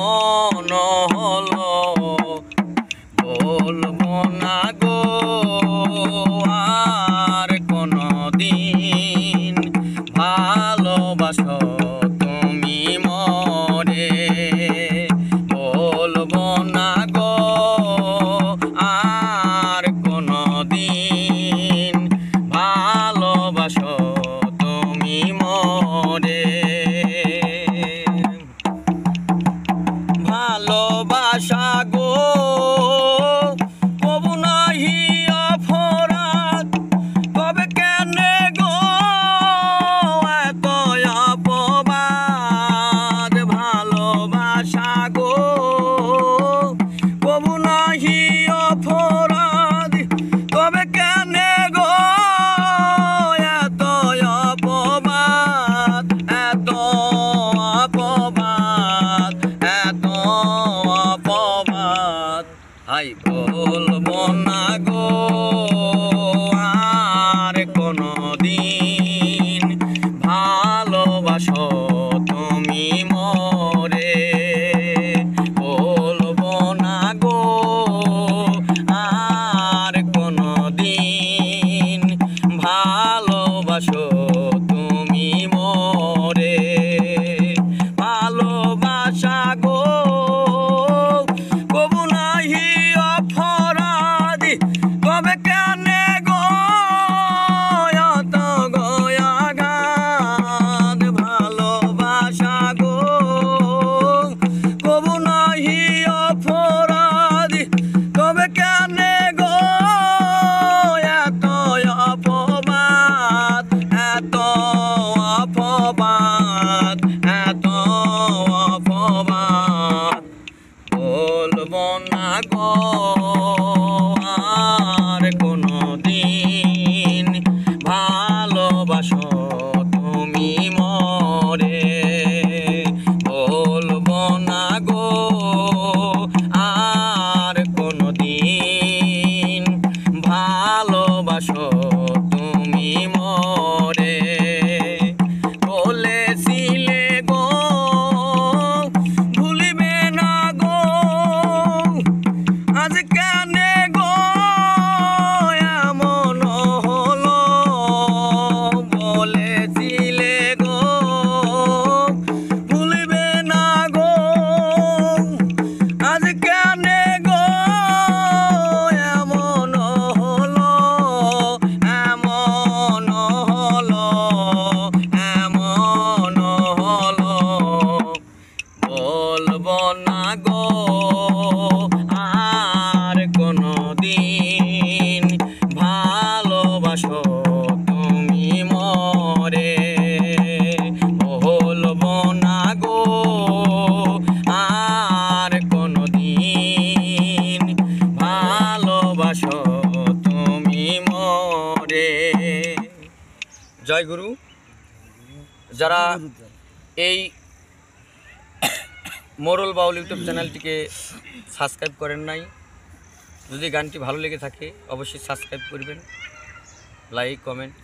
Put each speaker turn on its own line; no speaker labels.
এমন হলো বলবো না গো আর কোনদিন ভালোবাসো তুমি মরে বলবো না গো আর কোনদিন ভালোবাসো তুমি মরে ভালোবাসা গো কবু নাহি অপরাধ তবে কেনে গো এত অপবাদ ভালোবাসা গো কবু নাহি অপরাধ তবে কেনে গো এত অপবাদ এত অপবাদ এত অপবাদ আই বলবো না গো আর কোনদিন ভালোবাসো তুমি মরে বলবো না গো আর কোনদিন ভালোবাসো তুমি মরে ভালোবাসা গো কবু নাহি অপরাধী তবে কেনে গো এত গয়াঘাত ভালোবাসা গো কবু নাহি অপরাধী তবে কেনে গো এত অপবাদ এত অপবাদ এত অপবাদ বলবো না গো আর কোনদিন ভালোবাসো তুমি মরে বলবো না গো আর কোনদিন ভালোবাসো তুমি মরে বলেছিলে গো ভুলিবে না গো আজ কেনে গো এমন হলো বলেছিলে গো ভুলিবে না গো আজ কেনে গো এমন হলো এমন হলো এমন হলো বলবো না গো আর কোনদিন ভালোবাসো তুমি মরে বলবো না গো আর কোনদিন ভালোবাসো তুমি মরে। জয় গুরু। যারা এই মোরল বাউল ইউটিউব চ্যানেলটিকে সাবস্ক্রাইব করেন নাই, যদি গানটি ভালো লেগে থাকে অবশ্যই সাবস্ক্রাইব করবেন, লাইক কমেন্ট